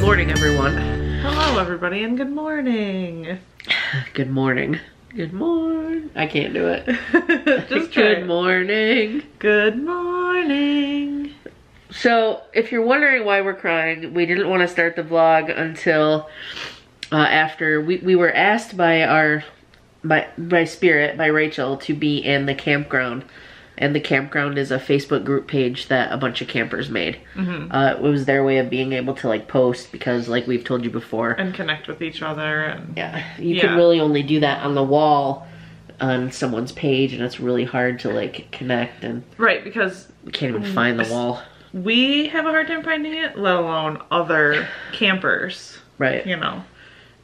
Good morning, everyone. Hello, everybody, and good morning. Good morning. Good morning. I can't do it. Just try Good it. morning. Good morning. So, if you're wondering why we're crying, we didn't want to start the vlog until after we were asked by Spirit, by Rachel, to be in the campground. And the campground is a Facebook group page that a bunch of campers made. It was their way of being able to like post because, like we've told you before, And connect with each other. And you can really only do that on the wall on someone's page, and it's really hard to like connect, and right, because you can't even find the wall. We have a hard time finding it, let alone other campers. Right. You know.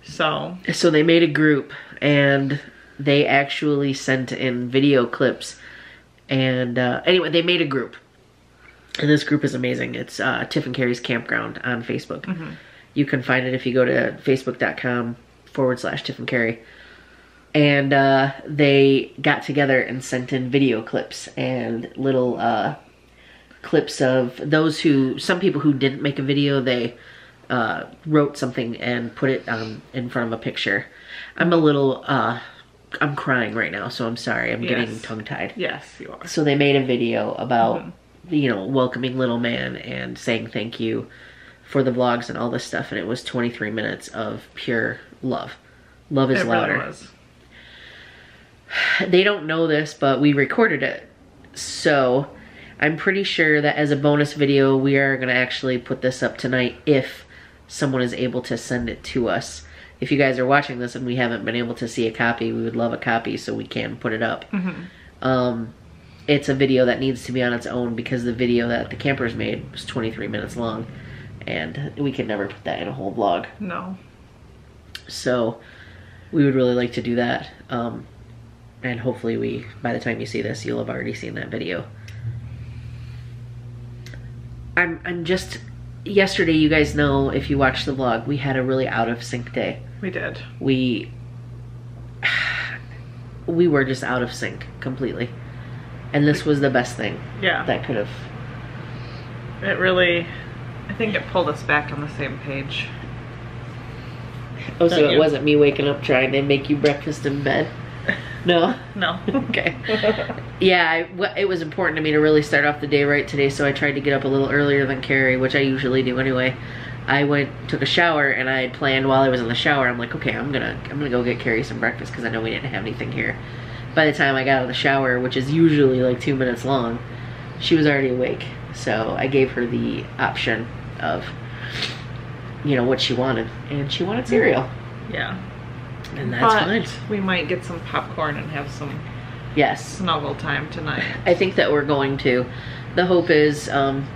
So they made a group, and they actually sent in video clips. And anyway, they made a group, and this group is amazing. It's Tiff and Cari's Campground on Facebook. You can find it if you go to facebook.com/Tiff and Cari. And they got together and sent in video clips and little clips of those some people who didn't make a video. They wrote something and put it in front of a picture. I'm a little... I'm crying right now, so I'm sorry. I'm getting tongue-tied. Yes, you are. So they made a video about, you know, welcoming Little Man and saying thank you for the vlogs and all this stuff, and it was 23 minutes of pure love. Love is louder. Really was. They don't know this, but we recorded it. So I'm pretty sure that as a bonus video, we are going to actually put this up tonight if someone is able to send it to us. If you guys are watching this and we haven't been able to see a copy, we would love a copy so we can put it up. It's a video that needs to be on its own because the video that the campers made was 23 minutes long, and we could never put that in a whole vlog. No. So we would really like to do that, and hopefully by the time you see this, you'll have already seen that video. I'm just... Yesterday, you guys know, if you watched the vlog, we had a really out of sync day. We did. We were just out of sync completely. And this was the best thing. Yeah. That could have... It really... I think it pulled us back on the same page. Oh, so it wasn't me waking up trying to make you breakfast in bed? No? No. Okay. Yeah, it was important to me to really start off the day right today, so I tried to get up a little earlier than Cari, which I usually do anyway. I took a shower, and I planned while I was in the shower, I'm like, okay, I'm gonna go get Cari some breakfast, because I know we didn't have anything here. By the time I got out of the shower, which is usually like 2 minutes long, she was already awake. So I gave her the option of, you know, what she wanted, and she wanted cereal. Yeah. And that's fine. We might get some popcorn and have some snuggle time tonight. I think that we're going to. The hope is,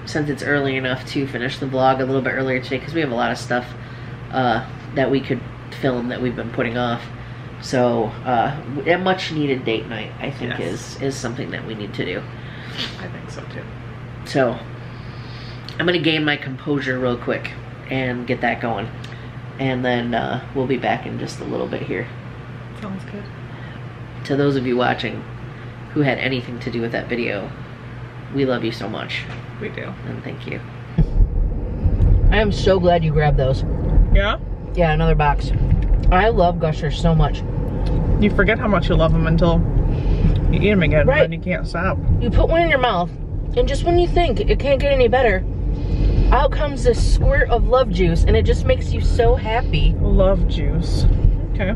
since it's early enough, to finish the vlog a little bit earlier today, because we have a lot of stuff that we could film that we've been putting off. So a much needed date night, I think, is something that we need to do. I think so too. So I'm gonna gain my composure real quick and get that going. And then we'll be back in just a little bit here. Sounds good. To those of you watching who had anything to do with that video, we love you so much. We do. And thank you. I am so glad you grabbed those. Yeah? Yeah, another box. I love Gushers so much. You forget how much you love them until you eat them again, right. And you can't stop. You put one in your mouth, and just when you think it can't get any better, out comes this squirt of love juice, and it just makes you so happy. Love juice. Okay.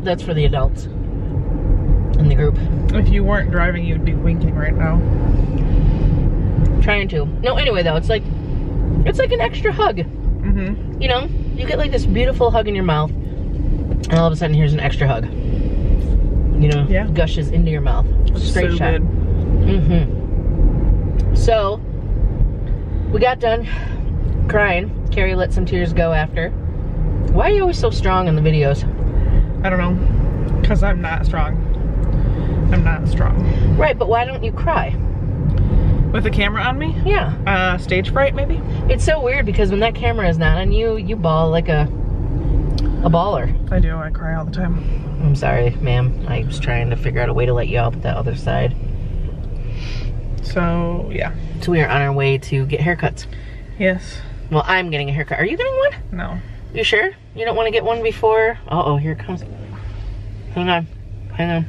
That's for the adults in the group. If you weren't driving, you'd be winking right now. Trying to. No, anyway though, it's like an extra hug. You know, you get like this beautiful hug in your mouth, and all of a sudden here's an extra hug. You know, gushes into your mouth. Straight so shot. Good. So we got done crying. Cari let some tears go after. Why are you always so strong in the videos? I don't know. Because I'm not strong. I'm not strong. Right, but why don't you cry? With the camera on me? Yeah. Stage fright, maybe? It's so weird because when that camera is not on you, you bawl like a baller. I do. I cry all the time. I'm sorry, ma'am. I was trying to figure out a way to let you out that other side. So, yeah. So we are on our way to get haircuts. Yes. Well, I'm getting a haircut. Are you getting one? No. You sure? You don't want to get one before? Uh-oh, here it comes. Hang on. Hang on.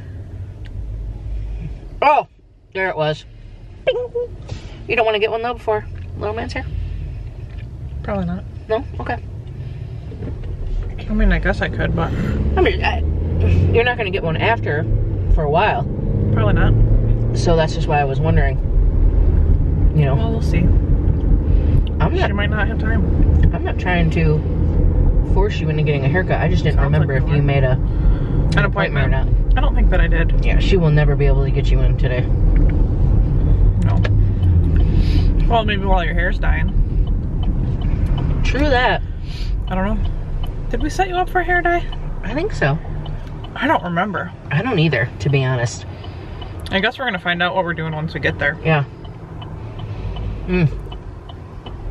Oh! There it was. Bing. You don't want to get one, though, before little man's hair? Probably not. No? Okay. I mean, I guess I could, but... I mean, you're not going to get one after for a while. Probably not. So that's just why I was wondering. You know. Well, we'll see. She might not have time. I'm not trying to force you into getting a haircut. I just didn't remember if you made an appointment or not. I don't think that I did. Yeah, she will never be able to get you in today. No. Well, maybe while your hair's dying. True that. I don't know. Did we set you up for a hair dye? I think so. I don't remember. I don't either, to be honest. I guess we're gonna find out what we're doing once we get there. Yeah. I'm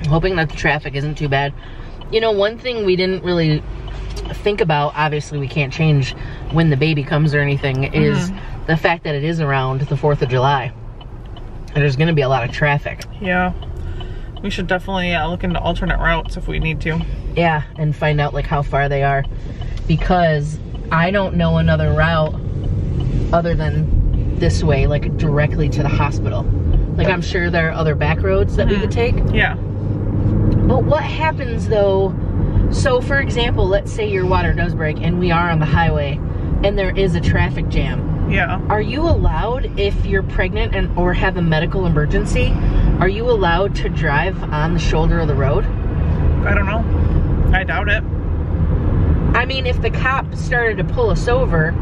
hoping that the traffic isn't too bad. You know, one thing we didn't really think about, obviously we can't change when the baby comes or anything, is the fact that it is around the 4th of July. And there's gonna be a lot of traffic. Yeah. We should definitely look into alternate routes if we need to. Yeah, and find out like how far they are. Because I don't know another route other than this way, like directly to the hospital. Like I'm sure there are other back roads that we could take. Yeah. But what happens though, so for example, let's say your water does break and we are on the highway and there is a traffic jam. Yeah. Are you allowed, if you're pregnant and or have a medical emergency, are you allowed to drive on the shoulder of the road? I don't know. I doubt it. I mean, if the cop started to pull us over,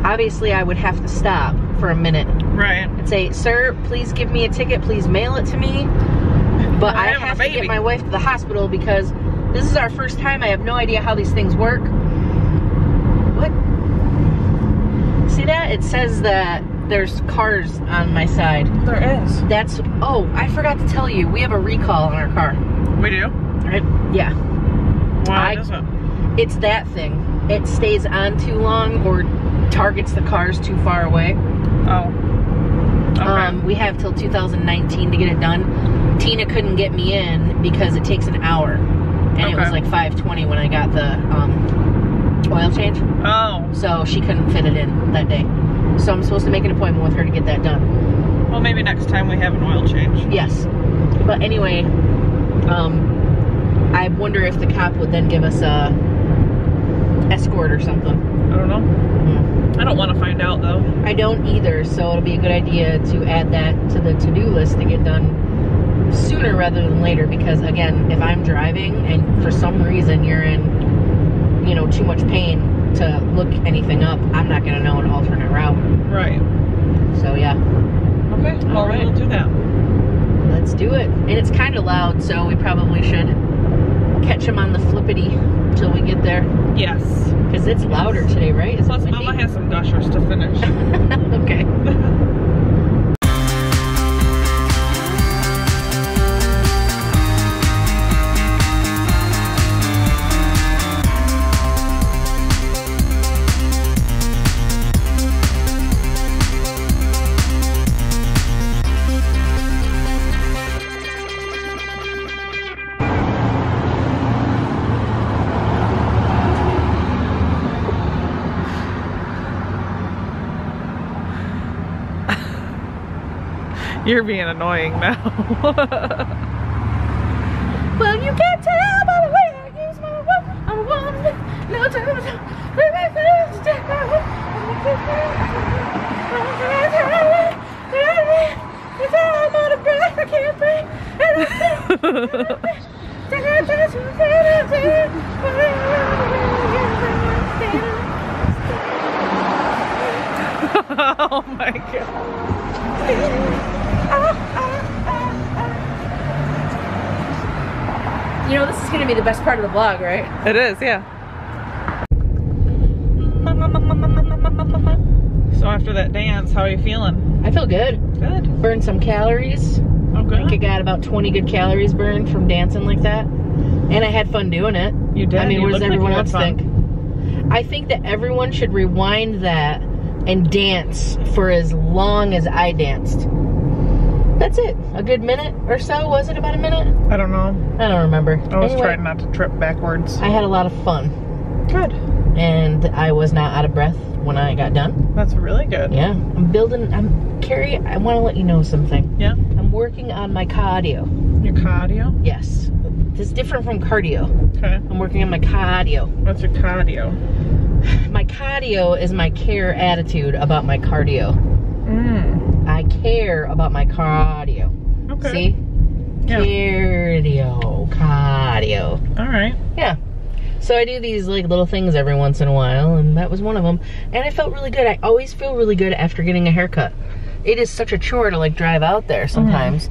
obviously I would have to stop for a minute. Right. And say, sir, please give me a ticket, please mail it to me. But I have to get my wife to the hospital because this is our first time. I have no idea how these things work. What? See that? It says that there's cars on my side. There is. That's, oh, I forgot to tell you, we have a recall on our car. We do? Yeah. Why is it? It's that thing. It stays on too long or targets the cars too far away. Oh. Okay. We have till 2019 to get it done. Tina couldn't get me in because it takes an hour. And it was like 5:20 when I got the oil change. Oh. So she couldn't fit it in that day. So I'm supposed to make an appointment with her to get that done. Well, maybe next time we have an oil change. Yes. But anyway, I wonder if the cop would then give us a escort or something. I don't know. I don't want to find out though. I don't either, so it'll be a good idea to add that to the to-do list to get done sooner rather than later, because again, if I'm driving and for some reason you're in, you know, too much pain to look anything up, I'm not going to know an alternate route. Right. So yeah. Okay, well, we'll do that. Let's do it. And it's kind of loud, so we probably should catch him on the flippity till we get there. Yes. Because it's louder today, right? Plus, Mama has some gushers to finish. Okay. You're being annoying now. Well, you can't tell by the way I use my work. I'm a woman with no time. I'm out of breath, I can't breathe. Oh my god. You know, this is gonna be the best part of the vlog, right? It is, yeah. So after that dance, how are you feeling? I feel good. Good. Burned some calories. Oh, good. I think I got about 20 good calories burned from dancing like that. And I had fun doing it. You did? I mean, what does everyone else think? I think that everyone should rewind that and dance for as long as I danced. That's it. A good minute or so. Was it about a minute? I don't know. I don't remember. I was trying not to trip backwards. I had a lot of fun. Good. And I was not out of breath when I got done. That's really good. Yeah. Cari, I want to let you know something. Yeah? I'm working on my cardio. Your cardio? Yes. This is different from cardio. Okay. I'm working on my cardio. What's your cardio? My cardio is my care attitude about my cardio. I care about my cardio. Okay. See? Yeah. Cardio. All right. Yeah. So I do these like little things every once in a while, and that was one of them. And I felt really good. I always feel really good after getting a haircut. It is such a chore to like drive out there sometimes,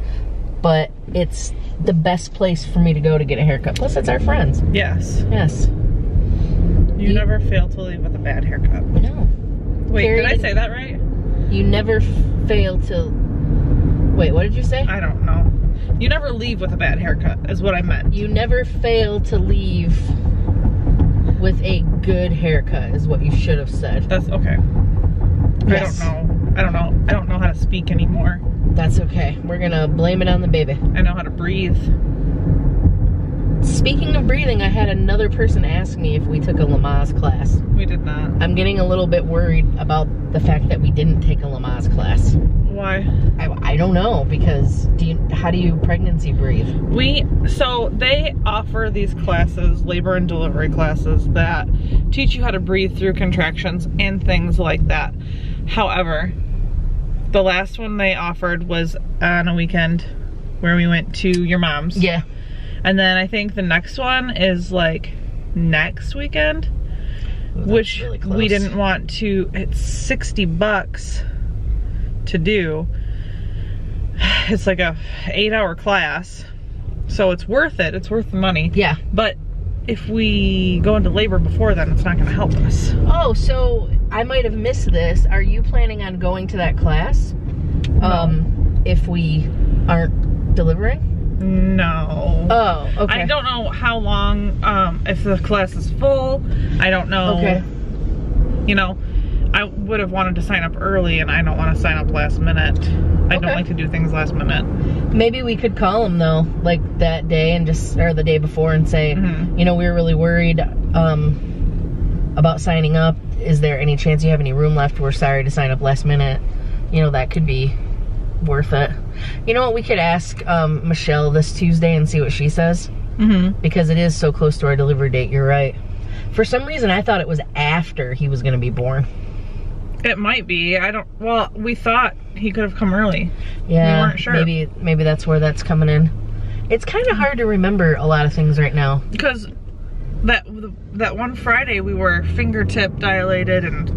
but it's the best place for me to go to get a haircut. Plus, it's our friends. Yes. Yes. You never fail to leave with a bad haircut. No. Wait, Cari, did I say that right? You never fail to... Wait, what did you say? I don't know. You never leave with a bad haircut, is what I meant. You never fail to leave with a good haircut, is what you should have said. That's okay. Yes. I don't know how to speak anymore. That's okay. We're gonna blame it on the baby. I know how to breathe. Speaking of breathing, I had another person ask me if we took a Lamaze class. We did not. I'm getting a little bit worried about the fact that we didn't take a Lamaze class. Why? I don't know, because how do you pregnancy breathe? So they offer these classes, labor and delivery classes, that teach you how to breathe through contractions and things like that. However, the last one they offered was on a weekend where we went to your mom's. Yeah. And then I think the next one is like next weekend, which really close. We didn't want to. It's $60 to do. It's like a 8-hour class, so it's worth it. It's worth the money. Yeah. But if we go into labor before then, it's not going to help us. Oh, so I might have missed this. Are you planning on going to that class? No. If we aren't delivering? No. Oh, okay. I don't know how long, if the class is full. I don't know. Okay. You know, I would have wanted to sign up early, and I don't want to sign up last minute. I don't like to do things last minute. Maybe we could call them though, like that day and or the day before, and say, you know, we were really worried about signing up. Is there any chance you have any room left? We're sorry to sign up last minute. You know, that could be worth it. You know what, we could ask Michelle this Tuesday and see what she says. Because it is so close to our delivery date. You're right. For some reason, I thought it was after he was going to be born. It might be. Well, we thought he could have come early. Yeah, we weren't sure. Maybe that's where that's coming in. It's kind of hard to remember a lot of things right now. Because that one Friday we were fingertip dilated and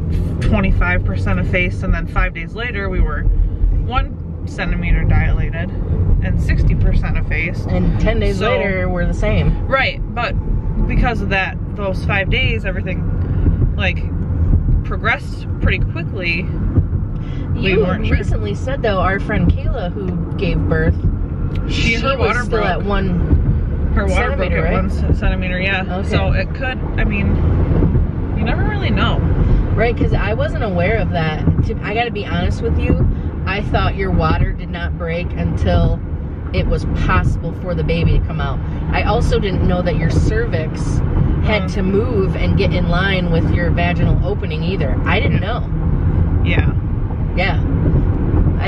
25% effaced, and then 5 days later we were 1 centimeter dilated and 60% effaced. And 10 days later we're the same. Right, but because of those 5 days, everything like progressed pretty quickly. You recently said though, our friend Kayla who gave birth, her water was still at 1 Her water broke centimeter, at right? 1 centimeter, yeah. Okay. So it could, I mean, you never really know. Right, because I wasn't aware of that. I gotta be honest with you, I thought your water did not break until it was possible for the baby to come out. I also didn't know that your cervix had to move and get in line with your vaginal opening either. I didn't know. Yeah. Yeah.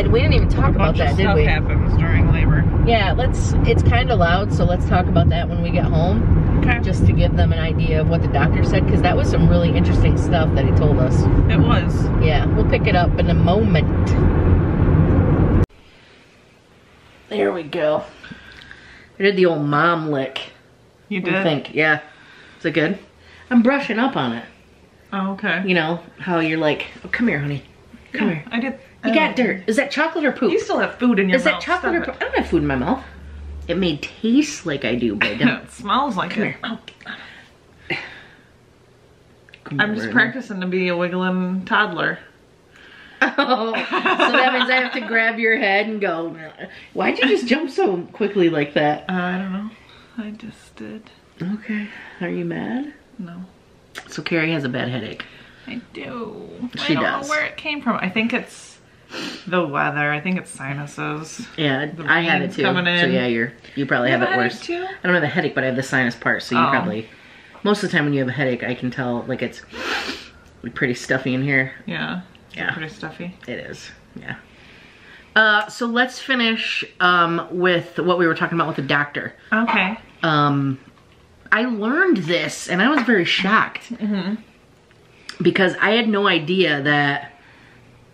We didn't even talk about that, did we? Stuff happens during labor. Yeah, it's kind of loud, so let's talk about that when we get home. Okay. Just to give them an idea of what the doctor said, because that was some really interesting stuff that he told us. It was. Yeah, we'll pick it up in a moment. There we go. I did the old mom lick. You did? I think, yeah. Is it good? I'm brushing up on it. Oh, okay. You know, how you're like, oh, come here, honey. Come here. I did. You got dirt. Is that chocolate or poop? You still have food in your mouth. Is that chocolate or poop? I don't have food in my mouth. It may taste like I do, but I don't. It smells like Come it. here. I'm just practicing to be a wiggling toddler. Oh, so that means I have to grab your head and go, why'd you just jump so quickly like that? I don't know. I just did. Okay. Are you mad? No. So Cari has a bad headache. I do. She I don't does. know where it came from. I think it's The weather, I think it's sinuses. Yeah, I have it too. Coming in. So yeah, you probably have it worse. Too? I don't have a headache, but I have the sinus part, so you probably, most of the time when you have a headache, I can tell, like, it's pretty stuffy in here. Yeah. Yeah. Pretty stuffy. It is, yeah. So let's finish with what we were talking about with the doctor. Okay. I learned this, and I was very shocked. Because I had no idea that,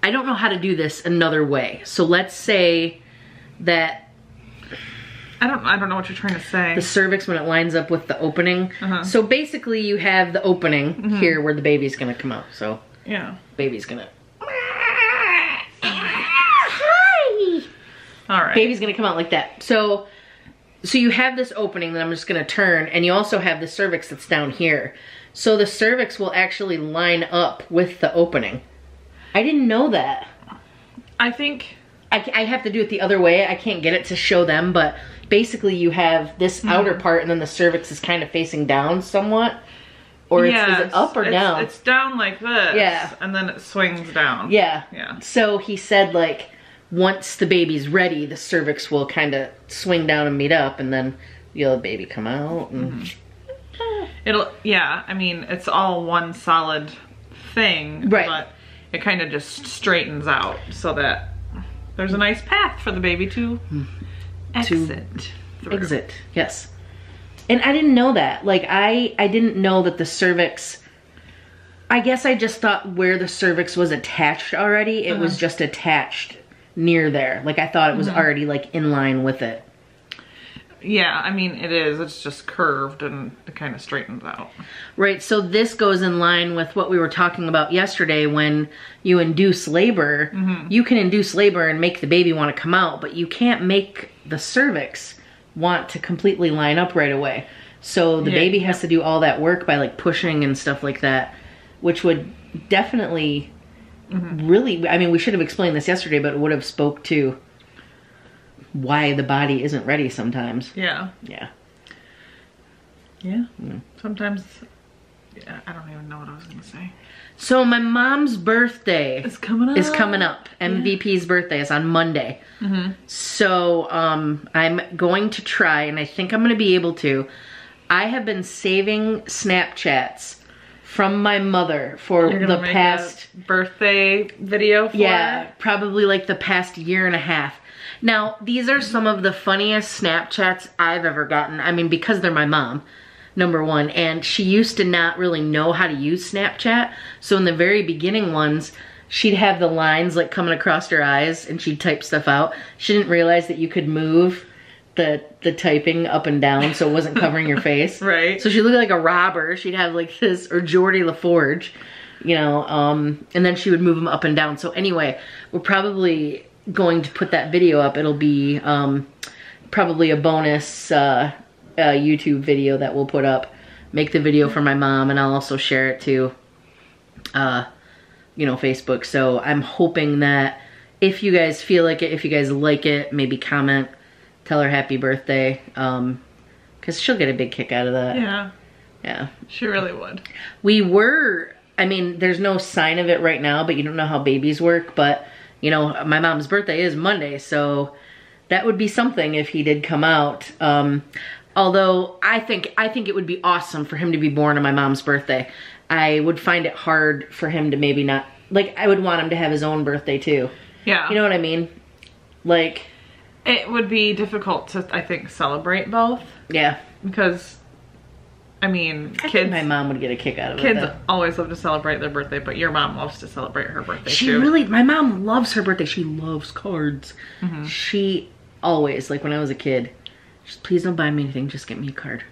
I don't know how to do this another way. So let's say that I don't know what you're trying to say. the cervix, when it lines up with the opening. So basically you have the opening here where the baby's gonna come out. So yeah, baby's gonna, all right. Baby's gonna come out like that. So you have this opening that I'm just gonna turn, and you also have the cervix that's down here. So the cervix will actually line up with the opening. I didn't know that. I think I have to do it the other way. I can't get it to show them, but basically you have this outer part, and then the cervix is kind of facing down somewhat. Or is it up or down? It's down like this. Yeah. And then it swings down. Yeah. Yeah. So he said, like, once the baby's ready, the cervix will kind of swing down and meet up, and then you'll have the baby come out. And yeah, I mean, it's all one solid thing. Right. But it kind of just straightens out so that there's a nice path for the baby to exit through. Exit, yes. And I didn't know that. Like, I didn't know that the cervix, I guess I just thought where the cervix was attached already, it was just attached near there. Like, I thought it was already, like, in line with it. Yeah, I mean, it is. It's just curved and it kind of straightens out. Right, so this goes in line with what we were talking about yesterday. When you induce labor, you can induce labor and make the baby want to come out, but you can't make the cervix want to completely line up right away. So the baby has to do all that work by, like, pushing and stuff like that, which would definitely really, I mean, we should have explained this yesterday, but it would have spoke to why the body isn't ready sometimes. Yeah. Yeah. Yeah. Sometimes, yeah, I don't even know what I was going to say. So my mom's birthday It's coming up. MVP's birthday is on Monday. So I'm going to try, and I think I'm going to be able to. I have been saving Snapchats from my mother for the past birthday video for her? Probably like the past year and a half. Now, these are some of the funniest Snapchats I've ever gotten. I mean, because they're my mom, number one, and she used to not really know how to use Snapchat. So in the very beginning ones, she'd have the lines like coming across her eyes and she'd type stuff out. She didn't realize that you could move the typing up and down so it wasn't covering your face. Right. So she looked like a robber. She'd have like this, or Geordie LaForge, you know, and then she would move them up and down. So anyway, we're probably going to put that video up. It'll be probably a bonus YouTube video that we'll put up. Make the video for my mom, and I'll also share it to you know, Facebook. So I'm hoping that if you guys feel like it, if you guys like it, maybe comment, tell her happy birthday, because she'll get a big kick out of that. Yeah. Yeah. She really would. We were, I mean, there's no sign of it right now, but you don't know how babies work, but you know, my mom's birthday is Monday, so that would be something if he did come out. Although I think it would be awesome for him to be born on my mom's birthday. I would find it hard for him to maybe not, like, I would want him to have his own birthday too. Yeah. You know what I mean? Like, it would be difficult to, I think, celebrate both. Yeah. Because, I mean, I think my mom would get a kick out of it. Kids always love to celebrate their birthday, but your mom loves to celebrate her birthday too. My mom loves her birthday. She loves cards. She always, like when I was a kid, just, please don't buy me anything, just get me a card.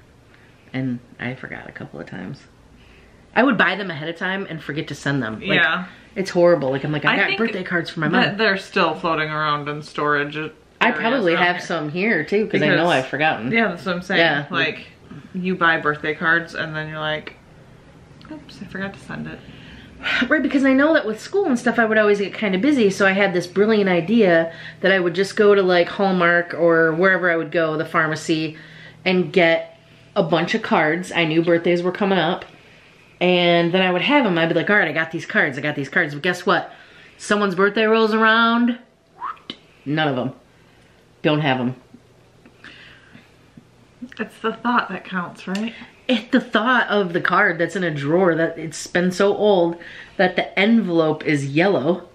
And I forgot a couple of times. I would buy them ahead of time and forget to send them. Like, yeah. It's horrible. Like, I'm like, I got birthday cards for my mom. They're still floating around in storage. I probably have some here too, because I know I've forgotten. Yeah, that's what I'm saying. Yeah. Like, you buy birthday cards and then you're like, oops, I forgot to send it. Right, because I know that with school and stuff, I would always get kind of busy, so I had this brilliant idea that I would just go to like Hallmark or wherever I would go, the pharmacy, and get a bunch of cards. I knew birthdays were coming up, and then I would have them. I'd be like, all right, I got these cards, But guess what? Someone's birthday rolls around, none of them. Don't have them. It's the thought that counts, right? It's the thought of the card that's in a drawer that it's been so old that the envelope is yellow.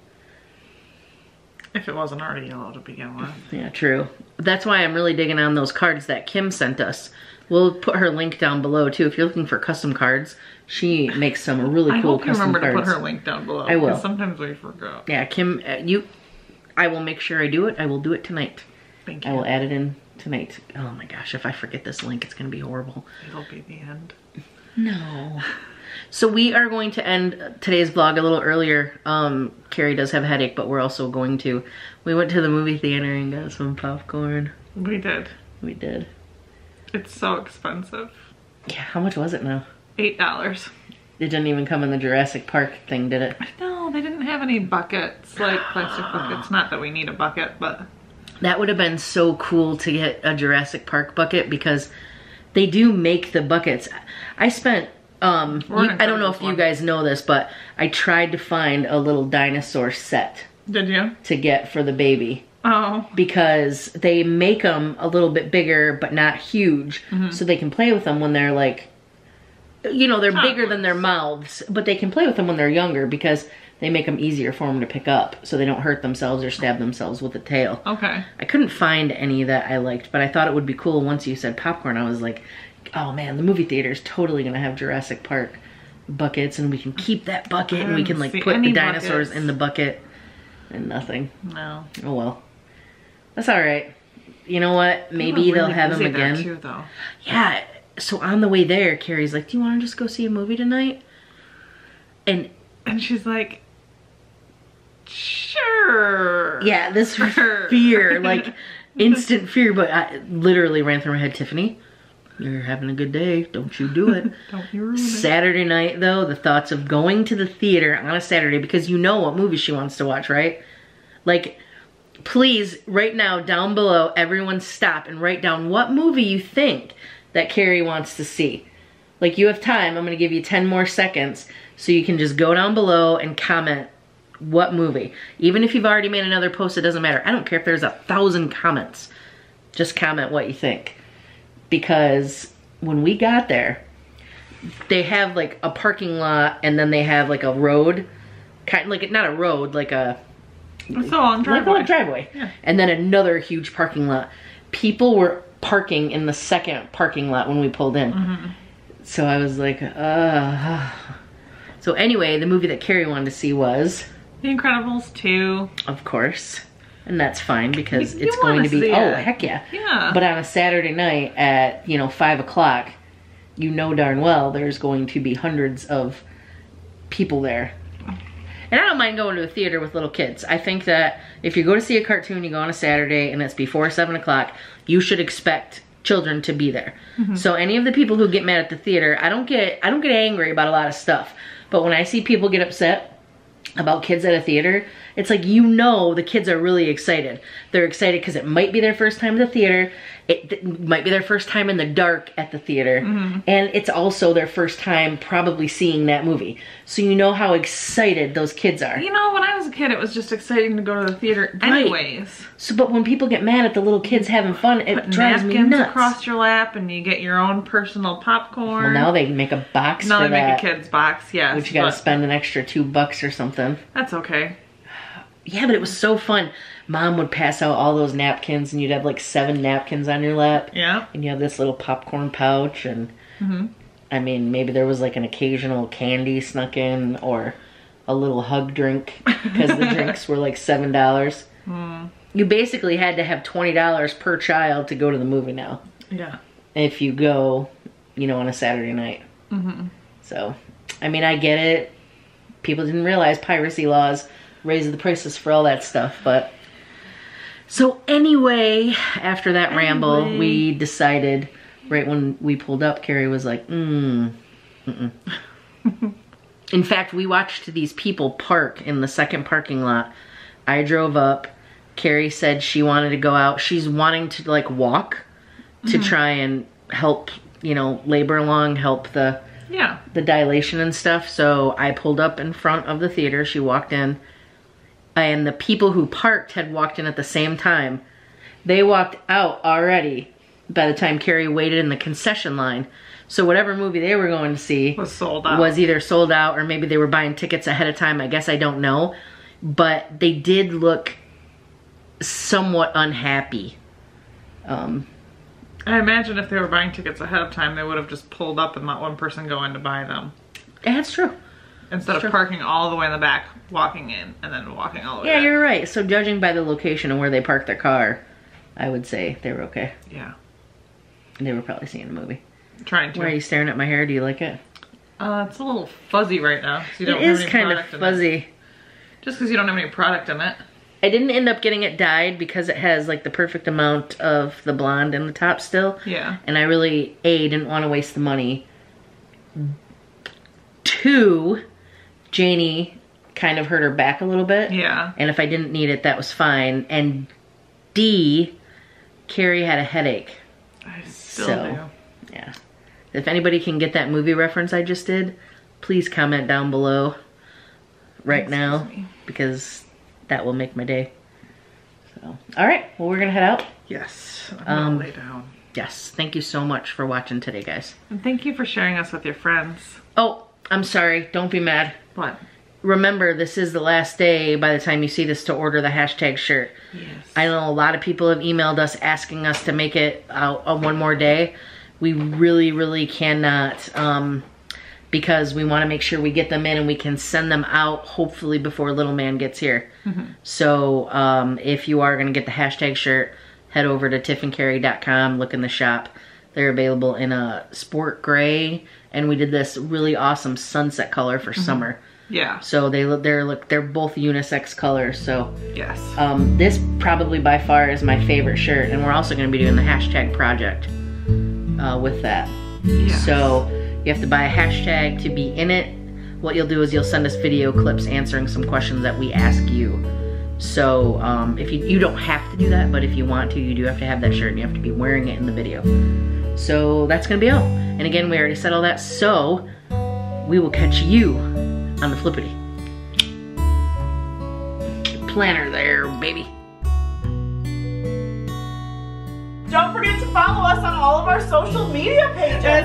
If it wasn't already yellow to begin with. Yeah, true. That's why I'm really digging on those cards that Kim sent us. We'll put her link down below too. If you're looking for custom cards, she makes some really cool custom cards. I hope you remember to put her link down below. I will. Sometimes we forget. Yeah, Kim, I will make sure I do it. I will do it tonight. Thank you. I will add it in tonight. Oh my gosh, if I forget this link, it's gonna be horrible. It'll be the end. No. So we are going to end today's vlog a little earlier. Carrie does have a headache, but we're also going to. We went to the movie theater and got some popcorn. We did. We did. It's so expensive. Yeah, how much was it now? $8. It didn't even come in the Jurassic Park thing, did it? No, they didn't have any buckets, like plastic buckets. Not that we need a bucket, but... That would have been so cool to get a Jurassic Park bucket because they do make the buckets. I spent, I don't know if you guys know this, but I tried to find a little dinosaur set. Did you? To get for the baby. Oh. Because they make them a little bit bigger, but not huge, so they can play with them when they're like, you know, they're bigger than their mouths, but they can play with them when they're younger because they make them easier for them to pick up so they don't hurt themselves or stab themselves with the tail. Okay. I couldn't find any that I liked, but I thought it would be cool once you said popcorn. I was like, oh man, the movie theater is totally gonna have Jurassic Park buckets and we can keep that bucket and we can like put the dinosaurs in the bucket and nothing. No. Oh well. That's all right. You know what? Maybe they'll have them again. Too, though. Yeah. So on the way there, Carrie's like, do you want to just go see a movie tonight? And she's like, sure. Yeah, this fear, like instant fear, but I literally ran through my head, Tiffany, you're having a good day. Don't you do it. Don't you ruin it. Saturday night, though, the thoughts of going to the theater on a Saturday, because you know what movie she wants to watch, right? Like, please, right now, down below, everyone stop and write down what movie you think that Carrie wants to see. Like, you have time. I'm going to give you 10 more seconds so you can just go down below and comment what movie. Even if you've already made another post, it doesn't matter. I don't care if there's 1,000 comments. Just comment what you think. Because when we got there, they have like a parking lot and then they have like a road. Kind of like, not a road, like a... It's a long driveway. Like a driveway. Yeah. And then another huge parking lot. People were parking in the second parking lot when we pulled in. So I was like, So anyway, the movie that Carrie wanted to see was... The Incredibles 2. Of course. And that's fine because it's going to be... Oh, heck yeah. Yeah. But on a Saturday night at, 5 o'clock, you know darn well there's going to be hundreds of people there. And I don't mind going to a theater with little kids. I think that if you go to see a cartoon, you go on a Saturday and it's before 7 o'clock, you should expect children to be there. So any of the people who get mad at the theater, I don't get angry about a lot of stuff. But when I see people get upset about kids at a theater, it's like, the kids are really excited. They're excited because it might be their first time at the theater. It might be their first time in the dark at the theater. And it's also their first time probably seeing that movie. So you know how excited those kids are. When I was a kid, it was just exciting to go to the theater anyways. So, but when people get mad at the little kids having fun, it drives me nuts. Napkins across your lap and you get your own personal popcorn. Well, now they make a box for that. Now they make a kid's box, yes. Which you gotta spend an extra $2 or something. That's okay. Yeah, but it was so fun. Mom would pass out all those napkins and you'd have like 7 napkins on your lap. Yeah. And you have this little popcorn pouch and I mean, maybe there was like an occasional candy snuck in or a little hug drink because the drinks were like $7. You basically had to have $20 per child to go to the movie now. Yeah. If you go, on a Saturday night. So, I mean, I get it. People didn't realize piracy laws raised the prices for all that stuff, but... So anyway, after that ramble, we decided, right when we pulled up, Carrie was like, In fact, we watched these people park in the second parking lot. I drove up. Carrie said she wanted to go out. She's wanting to like walk to try and help, labor along, help the dilation and stuff. So I pulled up in front of the theater. She walked in and the people who parked had walked in at the same time. They walked out already by the time Cari waited in the concession line. So whatever movie they were going to see was sold out. Was either sold out or maybe they were buying tickets ahead of time. I guess I don't know. But they did look somewhat unhappy. I imagine if they were buying tickets ahead of time, they would have just pulled up and let one person go in to buy them. That's true. Instead of parking all the way in the back, walking in, and then walking all the way back. Yeah, you're right. So judging by the location and where they parked their car, I would say they were okay. Yeah. They were probably seeing a movie. Trying to. Why are you staring at my hair? Do you like it? It's a little fuzzy right now. So you don't it have is any kind of product fuzzy. In it. Just because you don't have any product in it. I didn't end up getting it dyed because it has like the perfect amount of the blonde in the top still. Yeah. And I really, A, didn't want to waste the money. 2, Janie kind of hurt her back a little bit. Yeah. And if I didn't need it, that was fine. And D, Cari had a headache. I still do. Yeah. If anybody can get that movie reference I just did, please comment down below now because that will make my day. So, all right. Well, we're gonna head out. Yes. I'm gonna lay down. Yes. Thank you so much for watching today, guys. And thank you for sharing us with your friends. Oh, I'm sorry. Don't be mad. What? Remember, this is the last day by the time you see this to order the hashtag shirt. Yes. I know a lot of people have emailed us asking us to make it out on one more day. We really, really cannot because we want to make sure we get them in and we can send them out hopefully before little man gets here. So if you are going to get the hashtag shirt, head over to tiffandcari.com, look in the shop. They're available in a sport gray, and we did this really awesome sunset color for summer. Yeah. So they're both unisex colors. So yes. This probably by far is my favorite shirt, and we're also going to be doing the hashtag project with that. Yes. So you have to buy a hashtag to be in it. What you'll do is you'll send us video clips answering some questions that we ask you. So if you don't have to do that, but if you want to, you do have to have that shirt and you have to be wearing it in the video. So that's gonna be all. And again, we already said all that, so we will catch you on the flippity. Planner there, baby. Don't forget to follow us on all of our social media pages.